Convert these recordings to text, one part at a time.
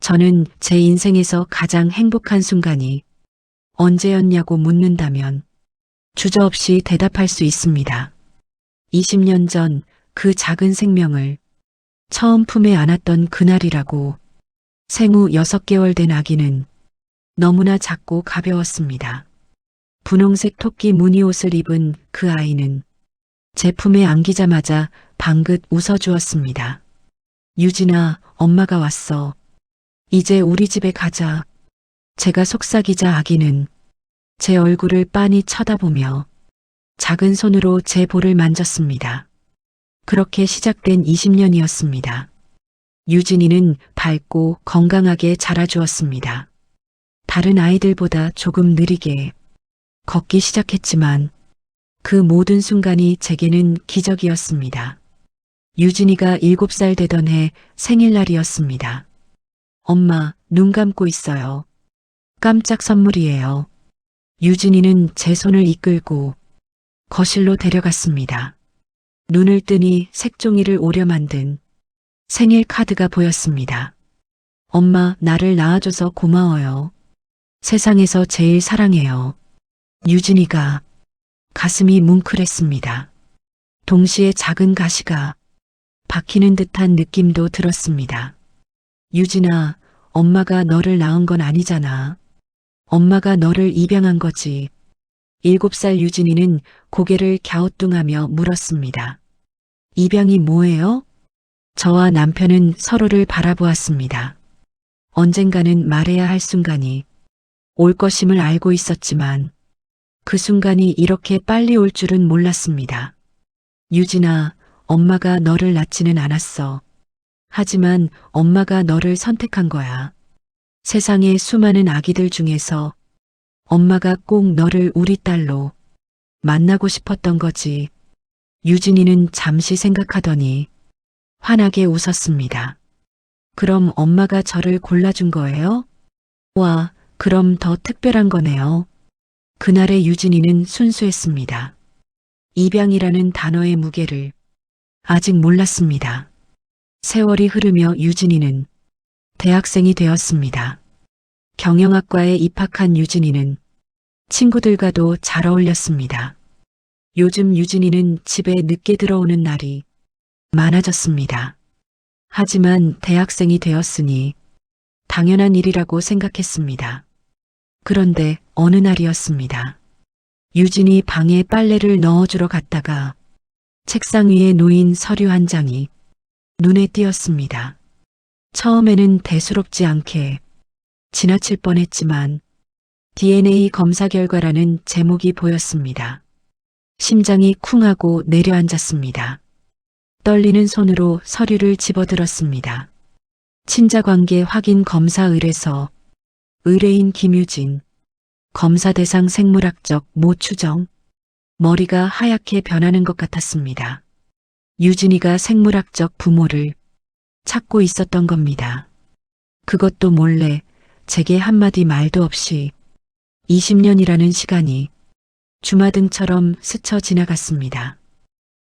저는 제 인생에서 가장 행복한 순간이 언제였냐고 묻는다면 주저없이 대답할 수 있습니다. 20년 전 그 작은 생명을 처음 품에 안았던 그날이라고. 생후 6개월 된 아기는 너무나 작고 가벼웠습니다. 분홍색 토끼 무늬 옷을 입은 그 아이는 제 품에 안기자마자 방긋 웃어주었습니다. 유진아, 엄마가 왔어. 이제 우리 집에 가자. 제가 속삭이자 아기는 제 얼굴을 빤히 쳐다보며 작은 손으로 제 볼을 만졌습니다. 그렇게 시작된 20년이었습니다. 유진이는 밝고 건강하게 자라주었습니다. 다른 아이들보다 조금 느리게 걷기 시작했지만 그 모든 순간이 제게는 기적이었습니다. 유진이가 7살 되던 해 생일날이었습니다. 엄마, 눈 감고 있어요. 깜짝 선물이에요. 유진이는 제 손을 이끌고 거실로 데려갔습니다. 눈을 뜨니 색종이를 오려 만든 생일 카드가 보였습니다. 엄마, 나를 낳아줘서 고마워요. 세상에서 제일 사랑해요. 유진이가. 가슴이 뭉클했습니다. 동시에 작은 가시가 박히는 듯한 느낌도 들었습니다. 유진아, 엄마가 너를 낳은 건 아니잖아. 엄마가 너를 입양한 거지. 7살 유진이는 고개를 갸우뚱하며 물었습니다. 입양이 뭐예요? 저와 남편은 서로를 바라보았습니다. 언젠가는 말해야 할 순간이 올 것임을 알고 있었지만 그 순간이 이렇게 빨리 올 줄은 몰랐습니다. 유진아, 엄마가 너를 낳지는 않았어. 하지만 엄마가 너를 선택한 거야. 세상의 수많은 아기들 중에서 엄마가 꼭 너를 우리 딸로 만나고 싶었던 거지. 유진이는 잠시 생각하더니 환하게 웃었습니다. 그럼 엄마가 저를 골라준 거예요? 와, 그럼 더 특별한 거네요. 그날의 유진이는 순수했습니다. 입양이라는 단어의 무게를 아직 몰랐습니다. 세월이 흐르며 유진이는 대학생이 되었습니다. 경영학과에 입학한 유진이는 친구들과도 잘 어울렸습니다. 요즘 유진이는 집에 늦게 들어오는 날이 많아졌습니다. 하지만 대학생이 되었으니 당연한 일이라고 생각했습니다. 그런데 어느 날이었습니다. 유진이 방에 빨래를 넣어주러 갔다가 책상 위에 놓인 서류 한 장이 눈에 띄었습니다. 처음에는 대수롭지 않게 지나칠 뻔했지만 DNA 검사 결과라는 제목이 보였습니다. 심장이 쿵하고 내려앉았습니다. 떨리는 손으로 서류를 집어들었습니다. 친자관계 확인 검사 의뢰서, 의뢰인 김유진, 검사 대상 생물학적 모 추정. 머리가 하얗게 변하는 것 같았습니다. 유진이가 생물학적 부모를 찾고 있었던 겁니다. 그것도 몰래 제게 한마디 말도 없이 20년이라는 시간이 주마등처럼 스쳐 지나갔습니다.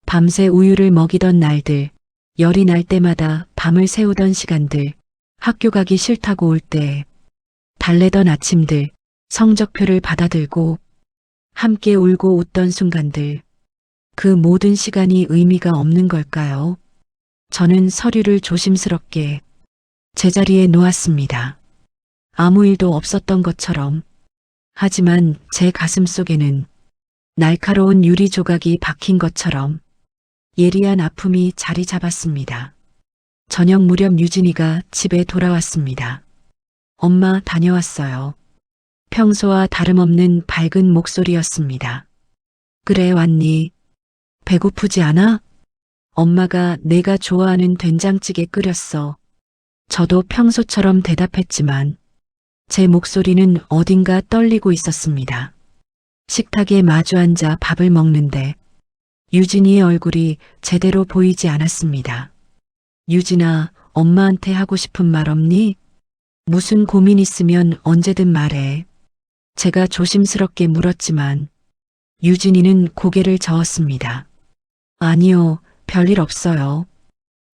밤새 우유를 먹이던 날들, 열이 날 때마다 밤을 새우던 시간들, 학교 가기 싫다고 올 때, 달래던 아침들, 성적표를 받아들고 함께 울고 웃던 순간들, 그 모든 시간이 의미가 없는 걸까요? 저는 서류를 조심스럽게 제자리에 놓았습니다. 아무 일도 없었던 것처럼. 하지만 제 가슴 속에는 날카로운 유리 조각이 박힌 것처럼 예리한 아픔이 자리 잡았습니다. 저녁 무렵 유진이가 집에 돌아왔습니다. 엄마, 다녀왔어요. 평소와 다름없는 밝은 목소리였습니다. 그래, 왔니? 배고프지 않아? 엄마가 내가 좋아하는 된장찌개 끓였어. 저도 평소처럼 대답했지만 제 목소리는 어딘가 떨리고 있었습니다. 식탁에 마주 앉아 밥을 먹는데 유진이의 얼굴이 제대로 보이지 않았습니다. 유진아, 엄마한테 하고 싶은 말 없니? 무슨 고민 있으면 언제든 말해. 제가 조심스럽게 물었지만 유진이는 고개를 저었습니다. 아니요, 별일 없어요.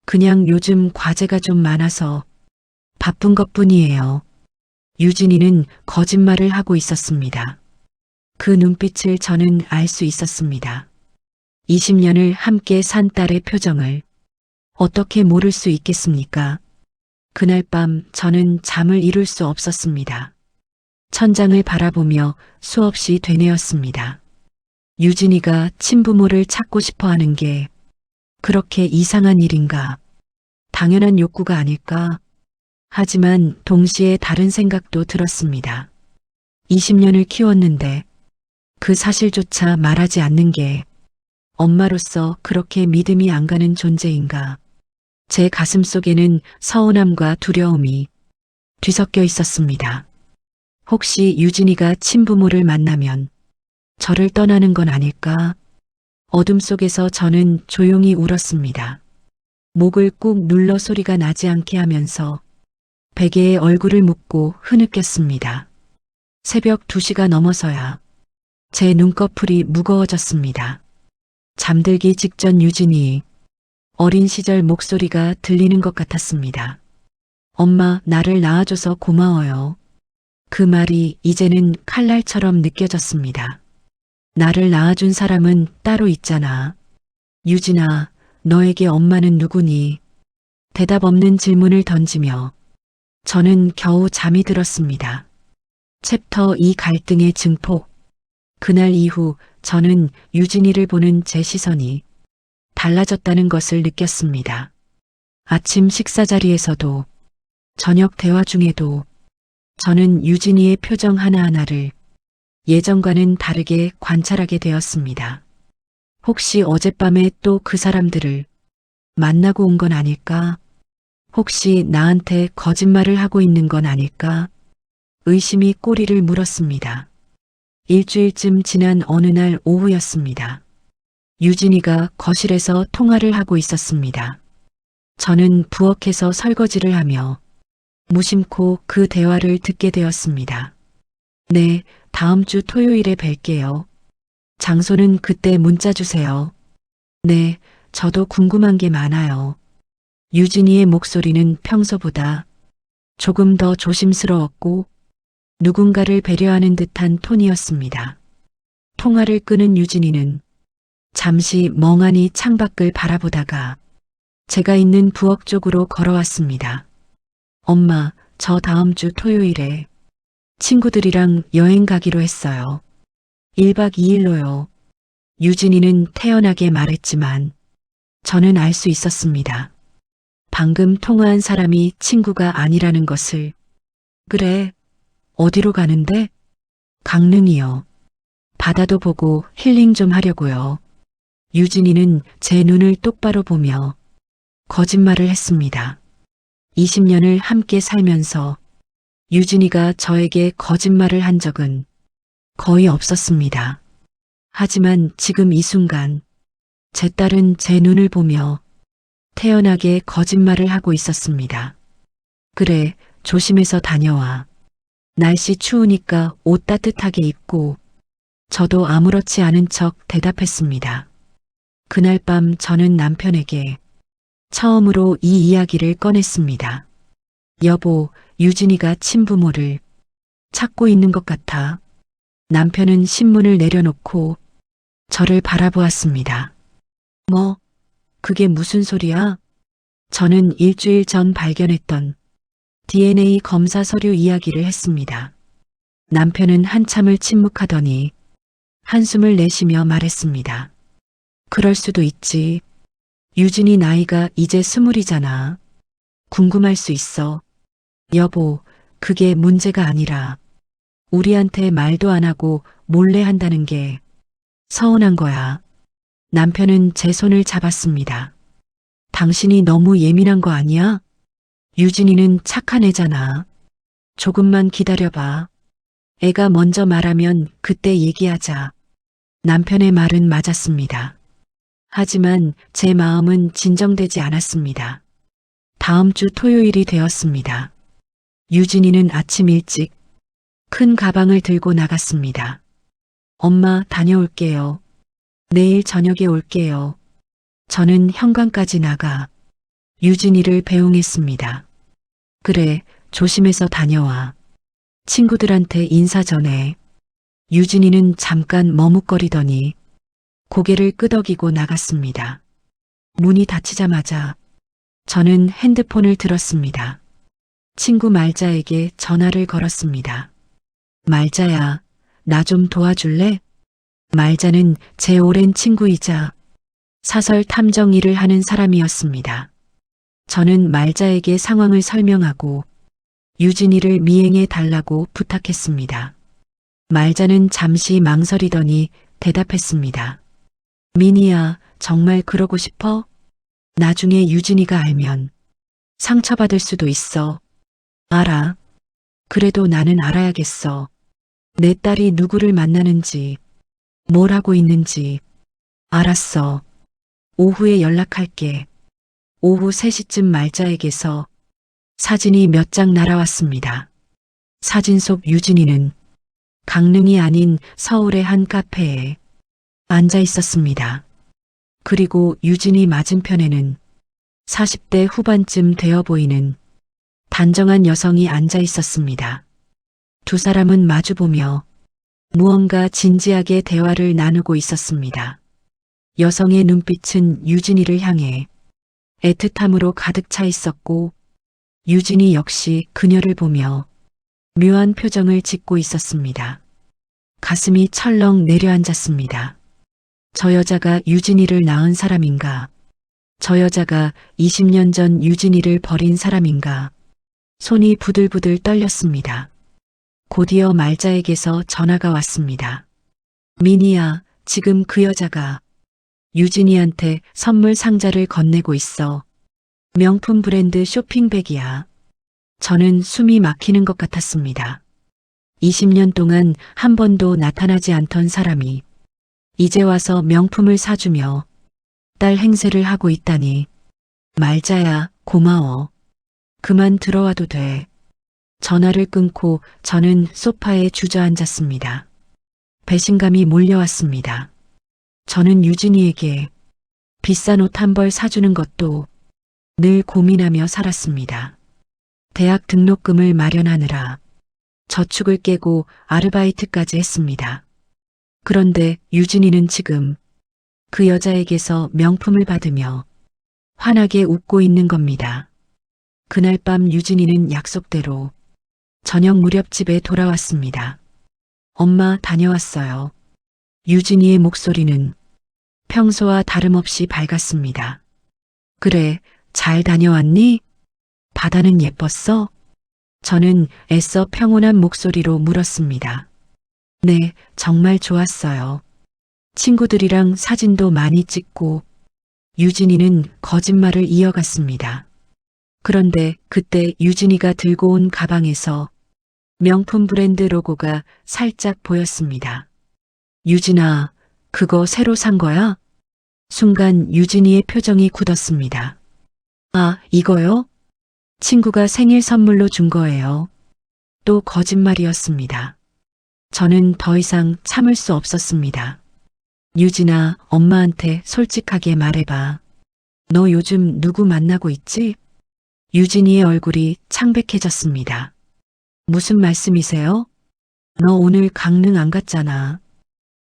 그냥 요즘 과제가 좀 많아서 바쁜 것뿐이에요. 유진이는 거짓말을 하고 있었습니다. 그 눈빛을 저는 알 수 있었습니다. 20년을 함께 산 딸의 표정을 어떻게 모를 수 있겠습니까? 그날 밤 저는 잠을 이룰 수 없었습니다. 천장을 바라보며 수없이 되뇌었습니다. 유진이가 친부모를 찾고 싶어 하는 게 그렇게 이상한 일인가? 당연한 욕구가 아닐까? 하지만 동시에 다른 생각도 들었습니다. 20년을 키웠는데 그 사실조차 말하지 않는 게 엄마로서 그렇게 믿음이 안 가는 존재인가? 제 가슴 속에는 서운함과 두려움이 뒤섞여 있었습니다. 혹시 유진이가 친부모를 만나면 저를 떠나는 건 아닐까? 어둠 속에서 저는 조용히 울었습니다. 목을 꾹 눌러 소리가 나지 않게 하면서 베개에 얼굴을 묻고 흐느꼈습니다. 새벽 2시가 넘어서야 제 눈꺼풀이 무거워졌습니다. 잠들기 직전 유진이 어린 시절 목소리가 들리는 것 같았습니다. 엄마, 나를 낳아줘서 고마워요. 그 말이 이제는 칼날처럼 느껴졌습니다. 나를 낳아준 사람은 따로 있잖아. 유진아, 너에게 엄마는 누구니? 대답 없는 질문을 던지며 저는 겨우 잠이 들었습니다. 챕터 2 갈등의 증폭. 그날 이후 저는 유진이를 보는 제 시선이 달라졌다는 것을 느꼈습니다. 아침 식사 자리에서도 저녁 대화 중에도 저는 유진이의 표정 하나하나를 예전과는 다르게 관찰하게 되었습니다. 혹시 어젯밤에 또 그 사람들을 만나고 온 건 아닐까? 혹시 나한테 거짓말을 하고 있는 건 아닐까? 의심이 꼬리를 물었습니다. 일주일쯤 지난 어느 날 오후였습니다. 유진이가 거실에서 통화를 하고 있었습니다. 저는 부엌에서 설거지를 하며 무심코 그 대화를 듣게 되었습니다. 네, 다음 주 토요일에 뵐게요. 장소는 그때 문자 주세요. 네, 저도 궁금한 게 많아요. 유진이의 목소리는 평소보다 조금 더 조심스러웠고 누군가를 배려하는 듯한 톤이었습니다. 통화를 끄는 유진이는 잠시 멍하니 창밖을 바라보다가 제가 있는 부엌 쪽으로 걸어왔습니다. 엄마, 저 다음 주 토요일에 친구들이랑 여행 가기로 했어요. 1박 2일로요. 유진이는 태연하게 말했지만 저는 알 수 있었습니다. 방금 통화한 사람이 친구가 아니라는 것을. 그래, 어디로 가는데? 강릉이요. 바다도 보고 힐링 좀 하려고요. 유진이는 제 눈을 똑바로 보며 거짓말을 했습니다. 20년을 함께 살면서 유진이가 저에게 거짓말을 한 적은 거의 없었습니다. 하지만 지금 이 순간 제 딸은 제 눈을 보며 태연하게 거짓말을 하고 있었습니다. 그래, 조심해서 다녀와. 날씨 추우니까 옷 따뜻하게 입고. 저도 아무렇지 않은 척 대답했습니다. 그날 밤 저는 남편에게 처음으로 이 이야기를 꺼냈습니다. 여보, 유진이가 친부모를 찾고 있는 것 같아. 남편은 신문을 내려놓고 저를 바라보았습니다. 뭐, 그게 무슨 소리야? 저는 일주일 전 발견했던 DNA 검사 서류 이야기를 했습니다. 남편은 한참을 침묵하더니 한숨을 내쉬며 말했습니다. 그럴 수도 있지. 유진이 나이가 이제 20이잖아. 궁금할 수 있어. 여보, 그게 문제가 아니라 우리한테 말도 안 하고 몰래 한다는 게 서운한 거야. 남편은 제 손을 잡았습니다. 당신이 너무 예민한 거 아니야? 유진이는 착한 애잖아. 조금만 기다려봐. 애가 먼저 말하면 그때 얘기하자. 남편의 말은 맞았습니다. 하지만 제 마음은 진정되지 않았습니다. 다음 주 토요일이 되었습니다. 유진이는 아침 일찍 큰 가방을 들고 나갔습니다. 엄마, 다녀올게요. 내일 저녁에 올게요. 저는 현관까지 나가 유진이를 배웅했습니다. 그래, 조심해서 다녀와. 친구들한테 인사 전에. 유진이는 잠깐 머뭇거리더니 고개를 끄덕이고 나갔습니다. 문이 닫히자마자 저는 핸드폰을 들었습니다. 친구 말자에게 전화를 걸었습니다. 말자야, 나 좀 도와줄래? 말자는 제 오랜 친구이자 사설 탐정 일을 하는 사람이었습니다. 저는 말자에게 상황을 설명하고 유진이를 미행해 달라고 부탁했습니다. 말자는 잠시 망설이더니 대답했습니다. 미니야, 정말 그러고 싶어? 나중에 유진이가 알면 상처받을 수도 있어. 알아. 그래도 나는 알아야겠어. 내 딸이 누구를 만나는지, 뭘 하고 있는지. 알았어. 오후에 연락할게. 오후 3시쯤 말자에게서 사진이 몇 장 날아왔습니다. 사진 속 유진이는 강릉이 아닌 서울의 한 카페에 앉아 있었습니다. 그리고 유진이 맞은편에는 40대 후반쯤 되어 보이는 단정한 여성이 앉아 있었습니다. 두 사람은 마주보며 무언가 진지하게 대화를 나누고 있었습니다. 여성의 눈빛은 유진이를 향해 애틋함으로 가득 차 있었고 유진이 역시 그녀를 보며 묘한 표정을 짓고 있었습니다. 가슴이 철렁 내려앉았습니다. 저 여자가 유진이를 낳은 사람인가? 저 여자가 20년 전 유진이를 버린 사람인가? 손이 부들부들 떨렸습니다. 곧이어 말자에게서 전화가 왔습니다. 미니야, 지금 그 여자가 유진이한테 선물 상자를 건네고 있어. 명품 브랜드 쇼핑백이야. 저는 숨이 막히는 것 같았습니다. 20년 동안 한 번도 나타나지 않던 사람이 이제 와서 명품을 사주며 딸 행세를 하고 있다니. 말자야, 고마워. 그만 들어와도 돼. 전화를 끊고 저는 소파에 주저앉았습니다. 배신감이 몰려왔습니다. 저는 유진이에게 비싼 옷 한 벌 사주는 것도 늘 고민하며 살았습니다. 대학 등록금을 마련하느라 저축을 깨고 아르바이트까지 했습니다. 그런데 유진이는 지금 그 여자에게서 명품을 받으며 환하게 웃고 있는 겁니다. 그날 밤 유진이는 약속대로 저녁 무렵 집에 돌아왔습니다. 엄마, 다녀왔어요. 유진이의 목소리는 평소와 다름없이 밝았습니다. 그래, 잘 다녀왔니? 바다는 예뻤어? 저는 애써 평온한 목소리로 물었습니다. 네, 정말 좋았어요. 친구들이랑 사진도 많이 찍고. 유진이는 거짓말을 이어갔습니다. 그런데 그때 유진이가 들고 온 가방에서 명품 브랜드 로고가 살짝 보였습니다. 유진아, 그거 새로 산 거야? 순간 유진이의 표정이 굳었습니다. 아, 이거요? 친구가 생일 선물로 준 거예요. 또 거짓말이었습니다. 저는 더 이상 참을 수 없었습니다. 유진아, 엄마한테 솔직하게 말해봐. 너 요즘 누구 만나고 있지? 유진이의 얼굴이 창백해졌습니다. 무슨 말씀이세요? 너 오늘 강릉 안 갔잖아.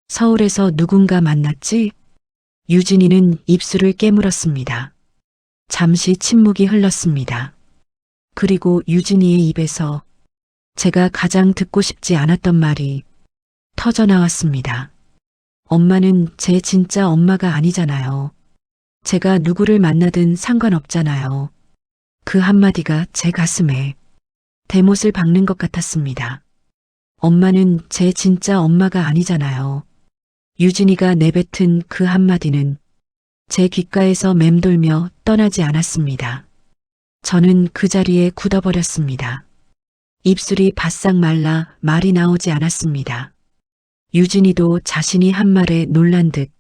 서울에서 누군가 만났지? 유진이는 입술을 깨물었습니다. 잠시 침묵이 흘렀습니다. 그리고 유진이의 입에서 제가 가장 듣고 싶지 않았던 말이 터져 나왔습니다. 엄마는 제 진짜 엄마가 아니잖아요. 제가 누구를 만나든 상관없잖아요. 그 한마디가 제 가슴에 대못을 박는 것 같았습니다. 엄마는 제 진짜 엄마가 아니잖아요. 유진이가 내뱉은 그 한마디는 제 귓가에서 맴돌며 떠나지 않았습니다. 저는 그 자리에 굳어버렸습니다. 입술이 바싹 말라 말이 나오지 않았습니다. 유진이도 자신이 한 말에 놀란 듯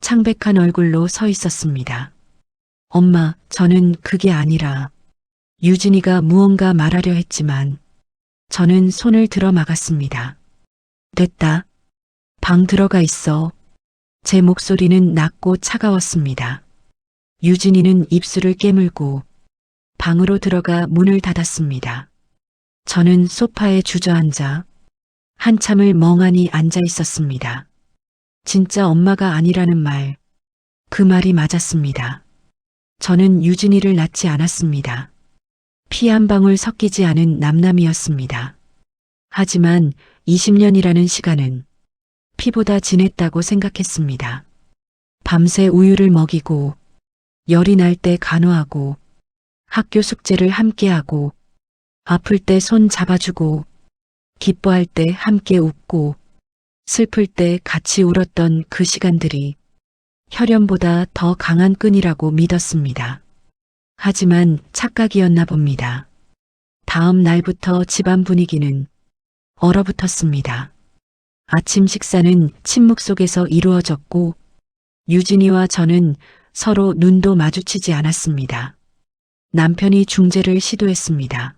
창백한 얼굴로 서 있었습니다. 엄마, 저는 그게 아니라. 유진이가 무언가 말하려 했지만 저는 손을 들어 막았습니다. 됐다. 방 들어가 있어. 제 목소리는 낮고 차가웠습니다. 유진이는 입술을 깨물고 방으로 들어가 문을 닫았습니다. 저는 소파에 주저앉아 한참을 멍하니 앉아 있었습니다. 진짜 엄마가 아니라는 말, 그 말이 맞았습니다. 저는 유진이를 낳지 않았습니다. 피 한 방울 섞이지 않은 남남이었습니다. 하지만 20년이라는 시간은 피보다 진했다고 생각했습니다. 밤새 우유를 먹이고, 열이 날 때 간호하고, 학교 숙제를 함께하고, 아플 때 손 잡아주고, 기뻐할 때 함께 웃고, 슬플 때 같이 울었던 그 시간들이 혈연보다 더 강한 끈이라고 믿었습니다. 하지만 착각이었나 봅니다. 다음 날부터 집안 분위기는 얼어붙었습니다. 아침 식사는 침묵 속에서 이루어졌고 유진이와 저는 서로 눈도 마주치지 않았습니다. 남편이 중재를 시도했습니다.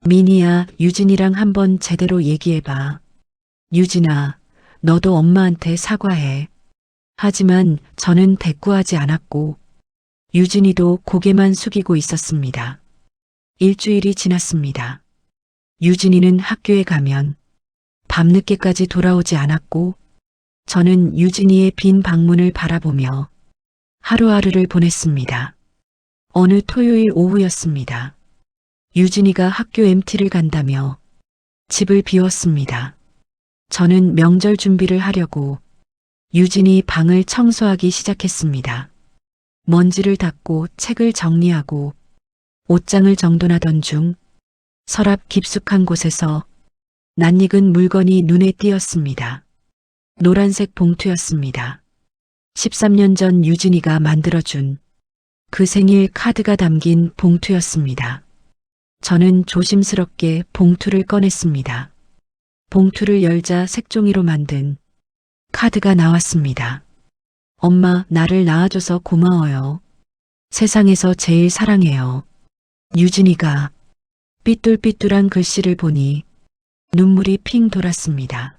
미니야, 유진이랑 한번 제대로 얘기해봐. 유진아, 너도 엄마한테 사과해. 하지만 저는 대꾸하지 않았고 유진이도 고개만 숙이고 있었습니다. 일주일이 지났습니다. 유진이는 학교에 가면 밤늦게까지 돌아오지 않았고 저는 유진이의 빈 방문을 바라보며 하루하루를 보냈습니다. 어느 토요일 오후였습니다. 유진이가 학교 MT를 간다며 집을 비웠습니다. 저는 명절 준비를 하려고 유진이 방을 청소하기 시작했습니다. 먼지를 닦고 책을 정리하고 옷장을 정돈하던 중 서랍 깊숙한 곳에서 낯익은 물건이 눈에 띄었습니다. 노란색 봉투였습니다. 13년 전 유진이가 만들어준 그 생일 카드가 담긴 봉투였습니다. 저는 조심스럽게 봉투를 꺼냈습니다. 봉투를 열자 색종이로 만든 카드가 나왔습니다. 엄마, 나를 낳아줘서 고마워요. 세상에서 제일 사랑해요. 유진이가 삐뚤삐뚤한 글씨를 보니 눈물이 핑 돌았습니다.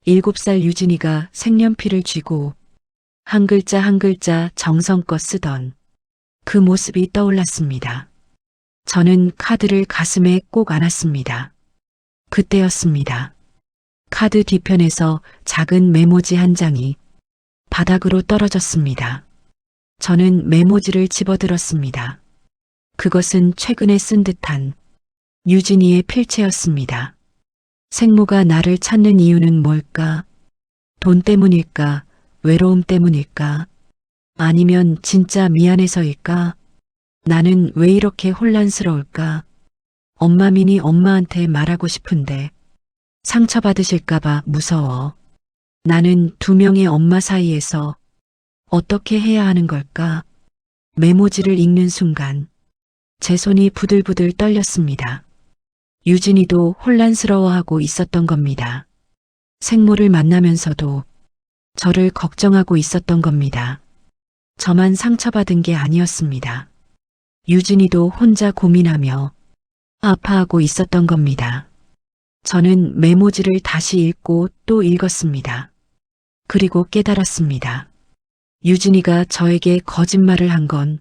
7살 유진이가 색연필을 쥐고 한 글자 한 글자 정성껏 쓰던 그 모습이 떠올랐습니다. 저는 카드를 가슴에 꼭 안았습니다. 그때였습니다. 카드 뒤편에서 작은 메모지 한 장이 바닥으로 떨어졌습니다. 저는 메모지를 집어들었습니다. 그것은 최근에 쓴 듯한 유진이의 필체였습니다. 생모가 나를 찾는 이유는 뭘까? 돈 때문일까? 외로움 때문일까? 아니면 진짜 미안해서일까? 나는 왜 이렇게 혼란스러울까? 엄마 미니 엄마한테 말하고 싶은데 상처받으실까봐 무서워. 나는 두 명의 엄마 사이에서 어떻게 해야 하는 걸까? 메모지를 읽는 순간 제 손이 부들부들 떨렸습니다. 유진이도 혼란스러워하고 있었던 겁니다. 생모를 만나면서도 저를 걱정하고 있었던 겁니다. 저만 상처받은 게 아니었습니다. 유진이도 혼자 고민하며 아파하고 있었던 겁니다. 저는 메모지를 다시 읽고 또 읽었습니다. 그리고 깨달았습니다. 유진이가 저에게 거짓말을 한 건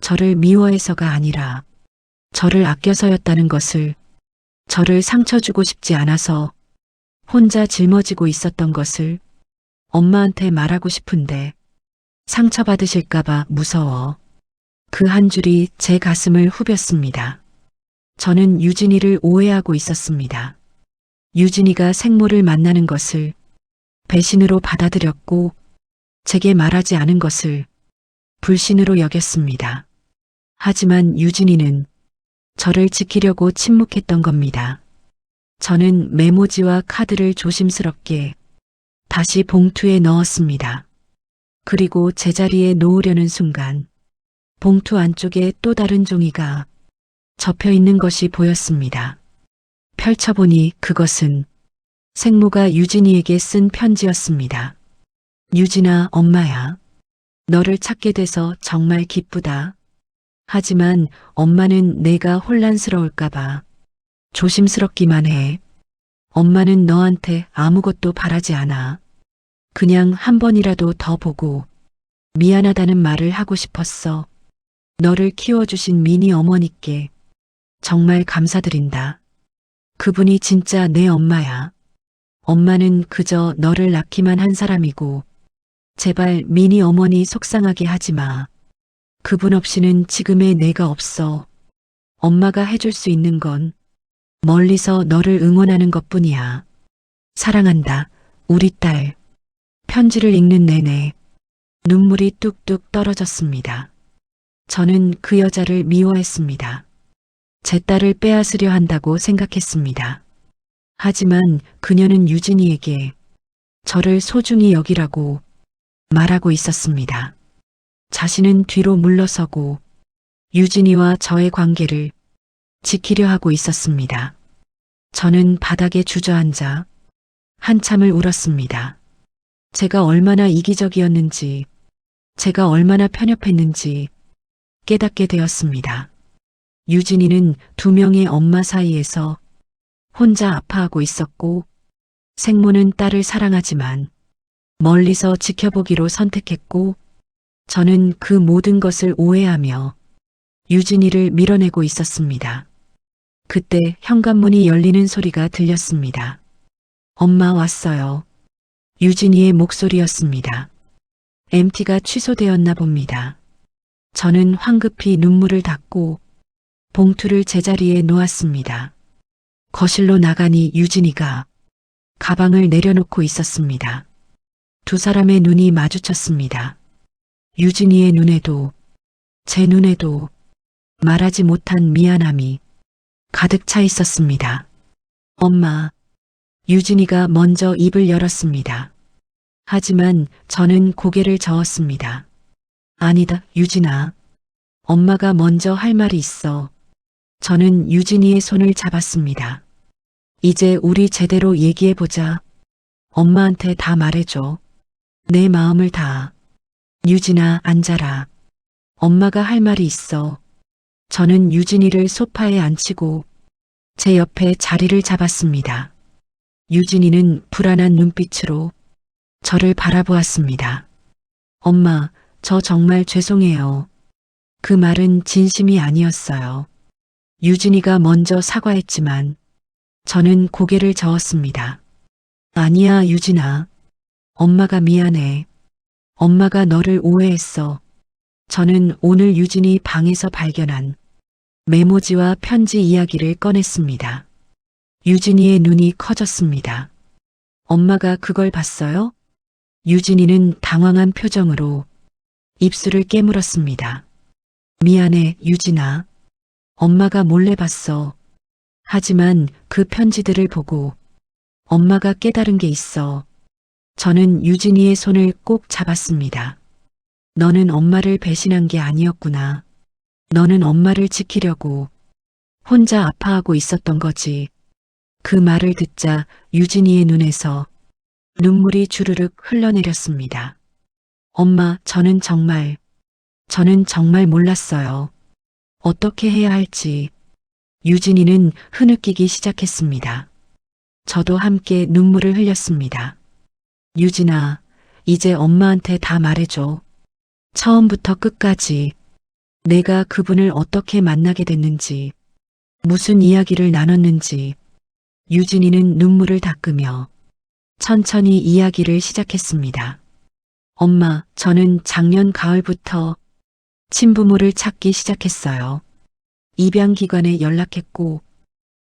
저를 미워해서가 아니라 저를 아껴서였다는 것을, 저를 상처 주고 싶지 않아서 혼자 짊어지고 있었던 것을 엄마한테 말하고 싶은데 상처받으실까봐 무서워. 그 한 줄이 제 가슴을 후볐습니다. 저는 유진이를 오해하고 있었습니다. 유진이가 생모를 만나는 것을 배신으로 받아들였고 제게 말하지 않은 것을 불신으로 여겼습니다. 하지만 유진이는 저를 지키려고 침묵했던 겁니다. 저는 메모지와 카드를 조심스럽게 다시 봉투에 넣었습니다. 그리고 제자리에 놓으려는 순간 봉투 안쪽에 또 다른 종이가 접혀 있는 것이 보였습니다. 펼쳐보니 그것은 생모가 유진이에게 쓴 편지였습니다. 유진아, 엄마야. 너를 찾게 돼서 정말 기쁘다. 하지만 엄마는 내가 혼란스러울까봐 조심스럽기만 해. 엄마는 너한테 아무것도 바라지 않아. 그냥 한 번이라도 더 보고 미안하다는 말을 하고 싶었어. 너를 키워주신 미니 어머니께 정말 감사드린다. 그분이 진짜 내 엄마야. 엄마는 그저 너를 낳기만 한 사람이고, 제발 미니 어머니 속상하게 하지 마. 그분 없이는 지금의 내가 없어. 엄마가 해줄 수 있는 건 멀리서 너를 응원하는 것뿐이야. 사랑한다, 우리 딸. 편지를 읽는 내내 눈물이 뚝뚝 떨어졌습니다. 저는 그 여자를 미워했습니다. 제 딸을 빼앗으려 한다고 생각했습니다. 하지만 그녀는 유진이에게 저를 소중히 여기라고 말하고 있었습니다. 자신은 뒤로 물러서고 유진이와 저의 관계를 지키려 하고 있었습니다. 저는 바닥에 주저앉아 한참을 울었습니다. 제가 얼마나 이기적이었는지, 제가 얼마나 편협했는지 깨닫게 되었습니다. 유진이는 두 명의 엄마 사이에서 혼자 아파하고 있었고, 생모는 딸을 사랑하지만 멀리서 지켜보기로 선택했고, 저는 그 모든 것을 오해하며 유진이를 밀어내고 있었습니다. 그때 현관문이 열리는 소리가 들렸습니다. 엄마 왔어요. 유진이의 목소리였습니다. MT가 취소되었나 봅니다. 저는 황급히 눈물을 닦고 봉투를 제자리에 놓았습니다. 거실로 나가니 유진이가 가방을 내려놓고 있었습니다. 두 사람의 눈이 마주쳤습니다. 유진이의 눈에도 제 눈에도 말하지 못한 미안함이 가득 차 있었습니다. 엄마, 유진이가 먼저 입을 열었습니다. 하지만 저는 고개를 저었습니다. 아니다, 유진아. 엄마가 먼저 할 말이 있어. 저는 유진이의 손을 잡았습니다. 이제 우리 제대로 얘기해보자. 엄마한테 다 말해줘. 내 마음을 다. 유진아, 앉아라. 엄마가 할 말이 있어. 저는 유진이를 소파에 앉히고 제 옆에 자리를 잡았습니다. 유진이는 불안한 눈빛으로 저를 바라보았습니다. 엄마, 저 정말 죄송해요. 그 말은 진심이 아니었어요. 유진이가 먼저 사과했지만 저는 고개를 저었습니다. 아니야, 유진아. 엄마가 미안해. 엄마가 너를 오해했어. 저는 오늘 유진이 방에서 발견한 메모지와 편지 이야기를 꺼냈습니다. 유진이의 눈이 커졌습니다. 엄마가 그걸 봤어요? 유진이는 당황한 표정으로 입술을 깨물었습니다. 미안해, 유진아. 엄마가 몰래 봤어. 하지만 그 편지들을 보고 엄마가 깨달은 게 있어. 저는 유진이의 손을 꼭 잡았습니다. 너는 엄마를 배신한 게 아니었구나. 너는 엄마를 지키려고 혼자 아파하고 있었던 거지. 그 말을 듣자 유진이의 눈에서 눈물이 주르륵 흘러내렸습니다. 엄마, 저는 정말 몰랐어요. 어떻게 해야 할지. 유진이는 흐느끼기 시작했습니다. 저도 함께 눈물을 흘렸습니다. 유진아, 이제 엄마한테 다 말해줘. 처음부터 끝까지 내가 그분을 어떻게 만나게 됐는지, 무슨 이야기를 나눴는지. 유진이는 눈물을 닦으며 천천히 이야기를 시작했습니다. 엄마, 저는 작년 가을부터 친부모를 찾기 시작했어요. 입양기관에 연락했고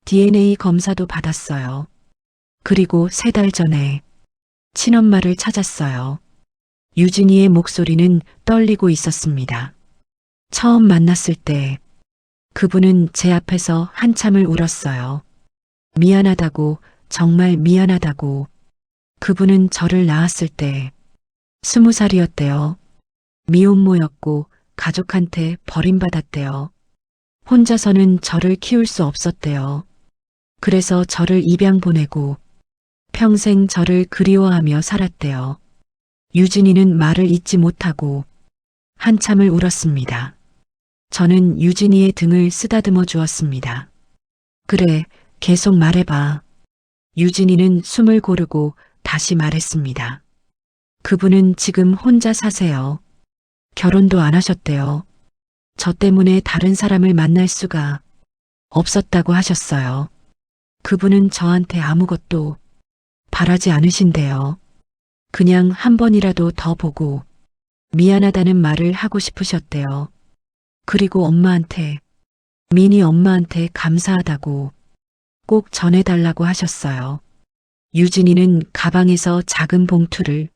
DNA 검사도 받았어요. 그리고 3달 전에 친엄마를 찾았어요. 유진이의 목소리는 떨리고 있었습니다. 처음 만났을 때 그분은 제 앞에서 한참을 울었어요. 미안하다고, 정말 미안하다고. 그분은 저를 낳았을 때 20살이었대요. 미혼모였고 가족한테 버림받았대요. 혼자서는 저를 키울 수 없었대요. 그래서 저를 입양 보내고 평생 저를 그리워하며 살았대요. 유진이는 말을 잇지 못하고 한참을 울었습니다. 저는 유진이의 등을 쓰다듬어 주었습니다. 그래, 계속 말해봐. 유진이는 숨을 고르고 다시 말했습니다. 그분은 지금 혼자 사세요. 결혼도 안 하셨대요. 저 때문에 다른 사람을 만날 수가 없었다고 하셨어요. 그분은 저한테 아무것도 바라지 않으신대요. 그냥 한 번이라도 더 보고 미안하다는 말을 하고 싶으셨대요. 그리고 엄마한테, 민희 엄마한테 감사하다고 꼭 전해달라고 하셨어요. 유진이는 가방에서 작은 봉투를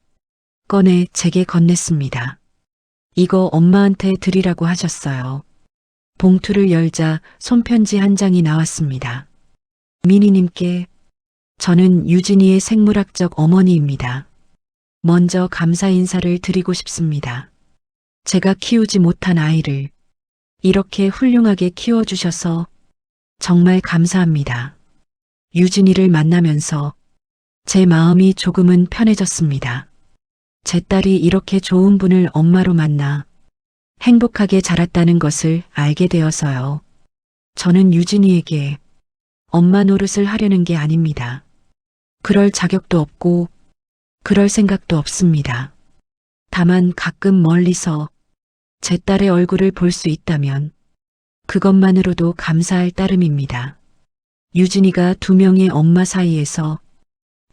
꺼내 제게 건넸습니다. 이거 엄마한테 드리라고 하셨어요. 봉투를 열자 손편지 한 장이 나왔습니다. 민희님께, 저는 유진이의 생물학적 어머니입니다. 먼저 감사 인사를 드리고 싶습니다. 제가 키우지 못한 아이를 이렇게 훌륭하게 키워주셔서 정말 감사합니다. 유진이를 만나면서 제 마음이 조금은 편해졌습니다. 제 딸이 이렇게 좋은 분을 엄마로 만나 행복하게 자랐다는 것을 알게 되어서요. 저는 유진이에게 엄마 노릇을 하려는 게 아닙니다. 그럴 자격도 없고 그럴 생각도 없습니다. 다만 가끔 멀리서 제 딸의 얼굴을 볼 수 있다면 그것만으로도 감사할 따름입니다. 유진이가 두 명의 엄마 사이에서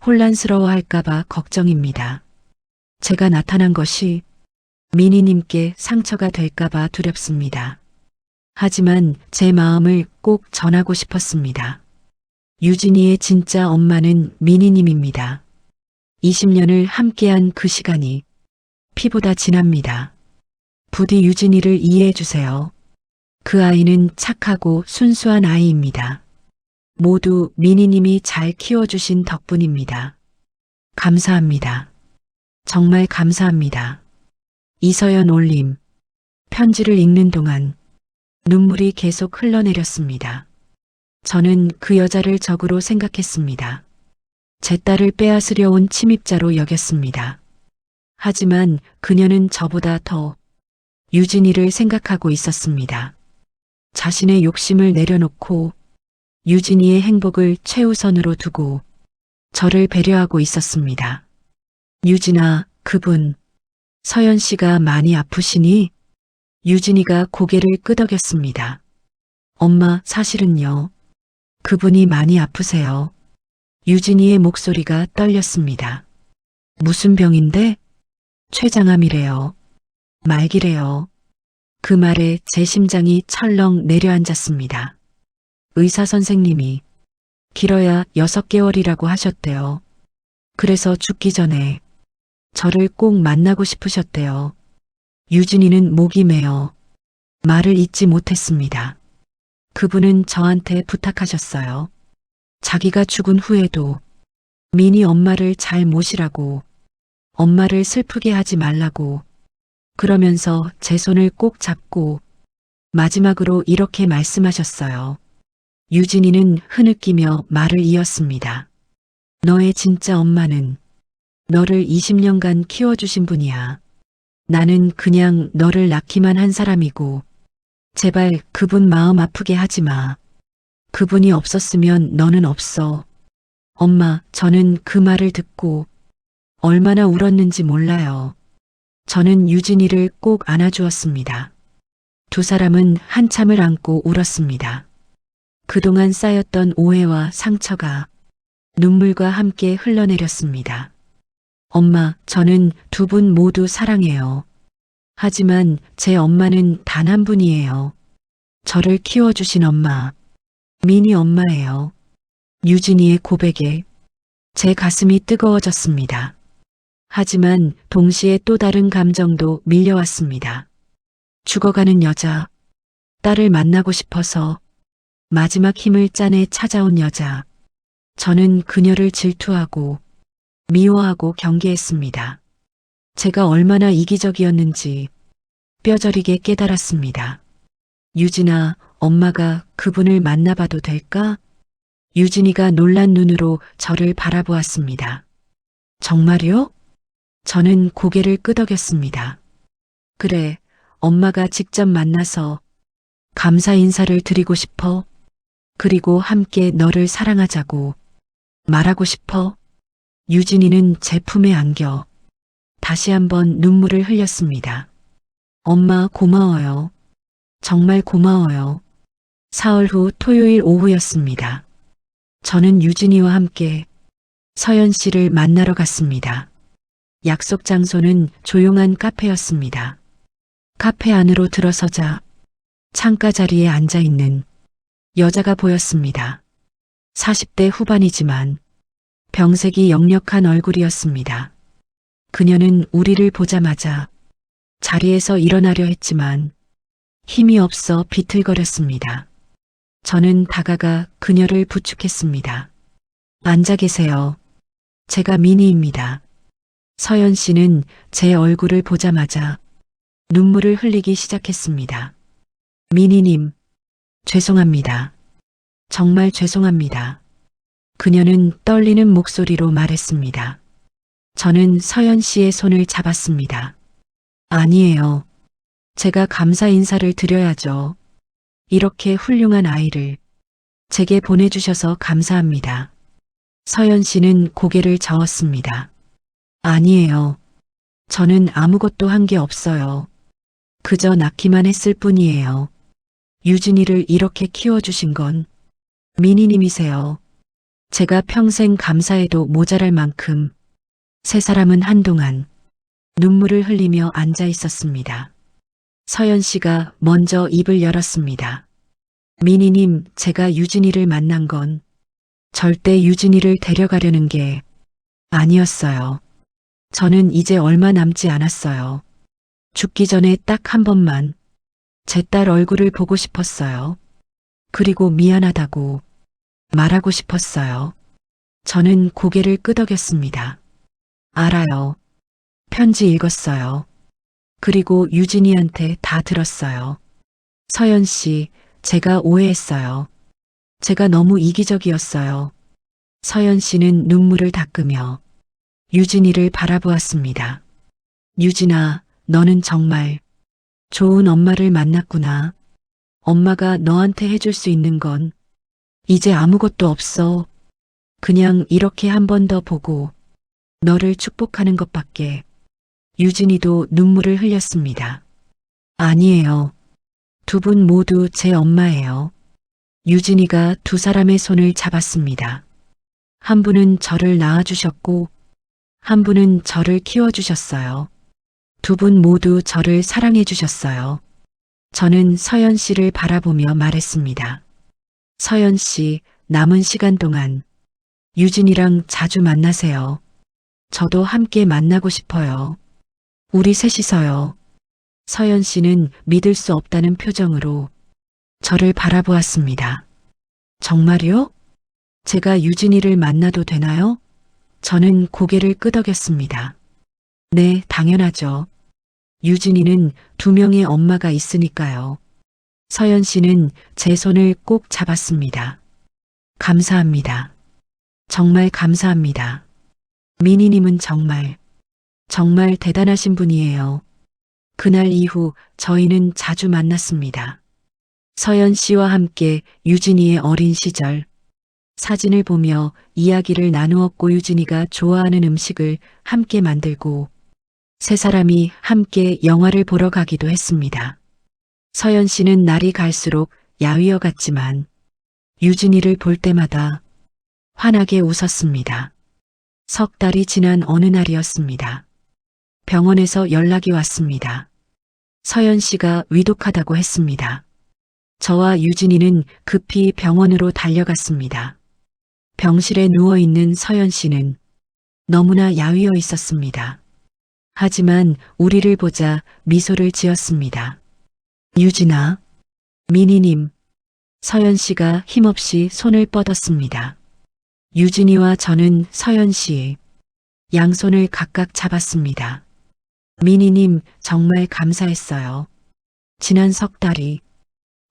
혼란스러워할까봐 걱정입니다. 제가 나타난 것이 민희님께 상처가 될까봐 두렵습니다. 하지만 제 마음을 꼭 전하고 싶었습니다. 유진이의 진짜 엄마는 민희님입니다. 20년을 함께한 그 시간이 피보다 진합니다. 부디 유진이를 이해해 주세요. 그 아이는 착하고 순수한 아이입니다. 모두 민희님이 잘 키워주신 덕분입니다. 감사합니다. 정말 감사합니다. 이서연 올림. 편지를 읽는 동안 눈물이 계속 흘러내렸습니다. 저는 그 여자를 적으로 생각했습니다. 제 딸을 빼앗으려 온 침입자로 여겼습니다. 하지만 그녀는 저보다 더 유진이를 생각하고 있었습니다. 자신의 욕심을 내려놓고 유진이의 행복을 최우선으로 두고 저를 배려하고 있었습니다. 유진아, 그분, 서연 씨가 많이 아프시니? 유진이가 고개를 끄덕였습니다. 엄마, 사실은요. 그분이 많이 아프세요. 유진이의 목소리가 떨렸습니다. 무슨 병인데? 췌장암이래요. 말기래요. 그 말에 제 심장이 철렁 내려앉았습니다. 의사 선생님이 길어야 6개월이라고 하셨대요. 그래서 죽기 전에 저를 꼭 만나고 싶으셨대요. 유진이는 목이 메어 말을 잇지 못했습니다. 그분은 저한테 부탁하셨어요. 자기가 죽은 후에도 민희 엄마를 잘 모시라고, 엄마를 슬프게 하지 말라고, 그러면서 제 손을 꼭 잡고 마지막으로 이렇게 말씀하셨어요. 유진이는 흐느끼며 말을 이었습니다. 너의 진짜 엄마는 너를 20년간 키워주신 분이야. 나는 그냥 너를 낳기만 한 사람이고 제발 그분 마음 아프게 하지 마. 그분이 없었으면 너는 없어. 엄마, 저는 그 말을 듣고 얼마나 울었는지 몰라요. 저는 유진이를 꼭 안아주었습니다. 두 사람은 한참을 안고 울었습니다. 그동안 쌓였던 오해와 상처가 눈물과 함께 흘러내렸습니다. 엄마, 저는 두 분 모두 사랑해요. 하지만 제 엄마는 단 한 분이에요. 저를 키워주신 엄마, 민희 엄마예요. 유진이의 고백에 제 가슴이 뜨거워졌습니다. 하지만 동시에 또 다른 감정도 밀려왔습니다. 죽어가는 여자, 딸을 만나고 싶어서 마지막 힘을 짜내 찾아온 여자. 저는 그녀를 질투하고 미워하고 경계했습니다. 제가 얼마나 이기적이었는지 뼈저리게 깨달았습니다. 유진아, 엄마가 그분을 만나봐도 될까? 유진이가 놀란 눈으로 저를 바라보았습니다. 정말요? 저는 고개를 끄덕였습니다. 그래, 엄마가 직접 만나서 감사 인사를 드리고 싶어. 그리고 함께 너를 사랑하자고 말하고 싶어. 유진이는 제 품에 안겨 다시 한번 눈물을 흘렸습니다. 엄마, 고마워요. 정말 고마워요. 사흘 후 토요일 오후였습니다. 저는 유진이와 함께 서연 씨를 만나러 갔습니다. 약속 장소는 조용한 카페였습니다. 카페 안으로 들어서자 창가 자리에 앉아 있는 여자가 보였습니다. 40대 후반이지만 병색이 역력한 얼굴이었습니다. 그녀는 우리를 보자마자 자리에서 일어나려 했지만 힘이 없어 비틀거렸습니다. 저는 다가가 그녀를 부축했습니다. 앉아 계세요. 제가 미니입니다. 서연 씨는 제 얼굴을 보자마자 눈물을 흘리기 시작했습니다. 미니님, 죄송합니다. 정말 죄송합니다. 그녀는 떨리는 목소리로 말했습니다. 저는 서연 씨의 손을 잡았습니다. 아니에요. 제가 감사 인사를 드려야죠. 이렇게 훌륭한 아이를 제게 보내주셔서 감사합니다. 서연 씨는 고개를 저었습니다. 아니에요. 저는 아무것도 한 게 없어요. 그저 낳기만 했을 뿐이에요. 유진이를 이렇게 키워주신 건 미니님이세요. 제가 평생 감사해도 모자랄 만큼 세 사람은 한동안 눈물을 흘리며 앉아 있었습니다. 서연 씨가 먼저 입을 열었습니다. 미니님, 제가 유진이를 만난 건 절대 유진이를 데려가려는 게 아니었어요. 저는 이제 얼마 남지 않았어요. 죽기 전에 딱 한 번만 제 딸 얼굴을 보고 싶었어요. 그리고 미안하다고 말하고 싶었어요. 저는 고개를 끄덕였습니다. 알아요. 편지 읽었어요. 그리고 유진이한테 다 들었어요. 서연 씨, 제가 오해했어요. 제가 너무 이기적이었어요. 서연 씨는 눈물을 닦으며 유진이를 바라보았습니다. 유진아, 너는 정말 좋은 엄마를 만났구나. 엄마가 너한테 해줄 수 있는 건 이제 아무것도 없어. 그냥 이렇게 한 번 더 보고 너를 축복하는 것밖에. 유진이도 눈물을 흘렸습니다. 아니에요. 두 분 모두 제 엄마예요. 유진이가 두 사람의 손을 잡았습니다. 한 분은 저를 낳아주셨고 한 분은 저를 키워주셨어요. 두 분 모두 저를 사랑해 주셨어요. 저는 서연 씨를 바라보며 말했습니다. 서연 씨, 남은 시간 동안 유진이랑 자주 만나세요. 저도 함께 만나고 싶어요. 우리 셋이서요. 서연 씨는 믿을 수 없다는 표정으로 저를 바라보았습니다. 정말요? 제가 유진이를 만나도 되나요? 저는 고개를 끄덕였습니다. 네, 당연하죠. 유진이는 두 명의 엄마가 있으니까요. 서연 씨는 제 손을 꼭 잡았습니다. 감사합니다. 정말 감사합니다. 미니님은 정말 대단하신 분이에요. 그날 이후 저희는 자주 만났습니다. 서연 씨와 함께 유진이의 어린 시절, 사진을 보며 이야기를 나누었고 유진이가 좋아하는 음식을 함께 만들고 세 사람이 함께 영화를 보러 가기도 했습니다. 서연 씨는 날이 갈수록 야위어 같지만 유진이를 볼 때마다 환하게 웃었습니다. 석 달이 지난 어느 날이었습니다. 병원에서 연락이 왔습니다. 서연 씨가 위독하다고 했습니다. 저와 유진이는 급히 병원으로 달려갔습니다. 병실에 누워있는 서연 씨는 너무나 야위어 있었습니다. 하지만 우리를 보자 미소를 지었습니다. 유진아, 미니님, 서연 씨가 힘없이 손을 뻗었습니다. 유진이와 저는 서연 씨의 양손을 각각 잡았습니다. 미니님, 정말 감사했어요. 지난 석 달이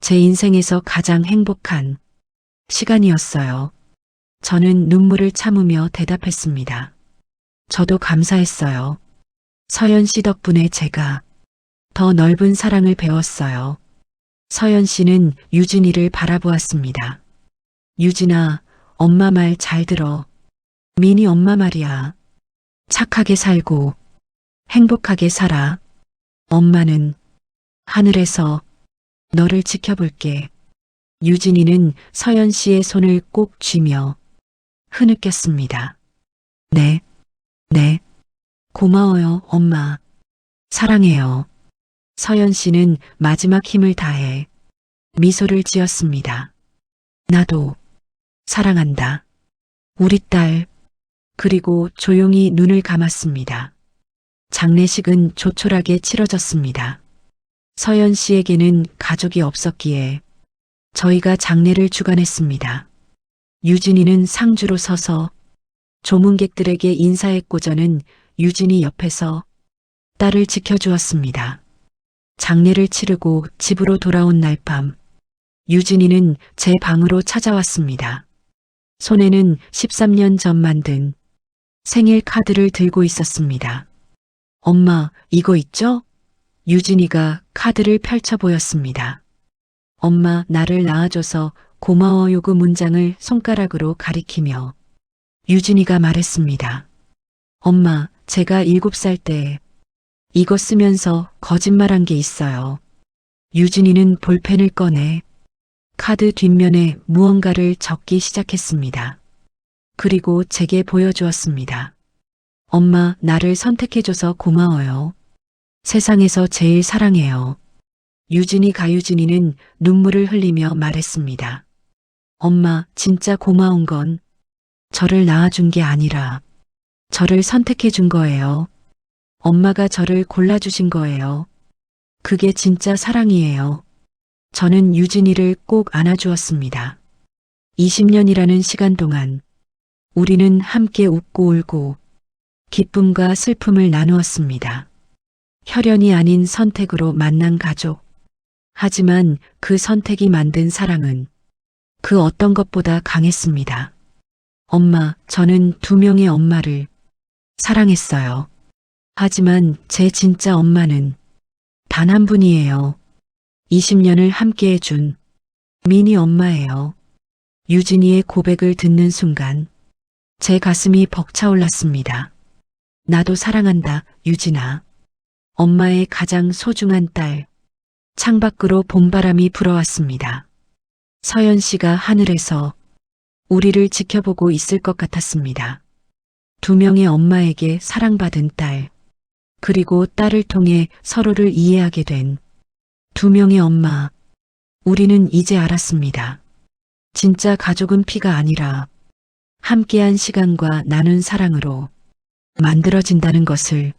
제 인생에서 가장 행복한 시간이었어요. 저는 눈물을 참으며 대답했습니다. 저도 감사했어요. 서연 씨 덕분에 제가 더 넓은 사랑을 배웠어요. 서연 씨는 유진이를 바라보았습니다. 유진아, 엄마 말 잘 들어. 미니 엄마 말이야. 착하게 살고 행복하게 살아. 엄마는 하늘에서 너를 지켜볼게. 유진이는 서연 씨의 손을 꼭 쥐며 흐느꼈습니다. 네, 네. 고마워요, 엄마. 사랑해요. 서연 씨는 마지막 힘을 다해 미소를 지었습니다. 나도 사랑한다. 우리 딸. 그리고 조용히 눈을 감았습니다. 장례식은 조촐하게 치러졌습니다. 서연 씨에게는 가족이 없었기에 저희가 장례를 주관했습니다. 유진이는 상주로 서서 조문객들에게 인사했고 저는 유진이 옆에서 딸을 지켜주었습니다. 장례를 치르고 집으로 돌아온 날 밤, 유진이는 제 방으로 찾아왔습니다. 손에는 13년 전 만든 생일 카드를 들고 있었습니다. 엄마, 이거 있죠? 유진이가 카드를 펼쳐 보였습니다. 엄마, 나를 낳아줘서 고마워요. 그 문장을 손가락으로 가리키며 유진이가 말했습니다. 엄마, 제가 7살 때 이거 쓰면서 거짓말한 게 있어요. 유진이는 볼펜을 꺼내 카드 뒷면에 무언가를 적기 시작했습니다. 그리고 제게 보여주었습니다. 엄마, 나를 선택해줘서 고마워요. 세상에서 제일 사랑해요. 유진이는 눈물을 흘리며 말했습니다. 엄마, 진짜 고마운 건 저를 낳아준 게 아니라 저를 선택해준 거예요. 엄마가 저를 골라주신 거예요. 그게 진짜 사랑이에요. 저는 유진이를 꼭 안아주었습니다. 20년이라는 시간 동안 우리는 함께 웃고 울고 기쁨과 슬픔을 나누었습니다. 혈연이 아닌 선택으로 만난 가족. 하지만 그 선택이 만든 사랑은 그 어떤 것보다 강했습니다. 엄마, 저는 2명의 엄마를 사랑했어요. 하지만 제 진짜 엄마는 단 한 분이에요. 20년을 함께 해준 미니 엄마예요. 유진이의 고백을 듣는 순간 제 가슴이 벅차올랐습니다. 나도 사랑한다, 유진아. 엄마의 가장 소중한 딸. 창밖으로 봄바람이 불어왔습니다. 서연 씨가 하늘에서 우리를 지켜보고 있을 것 같았습니다. 2명의 엄마에게 사랑받은 딸, 그리고 딸을 통해 서로를 이해하게 된 2명의 엄마. 우리는 이제 알았습니다. 진짜 가족은 피가 아니라 함께한 시간과 나눈 사랑으로 만들어진다는 것을.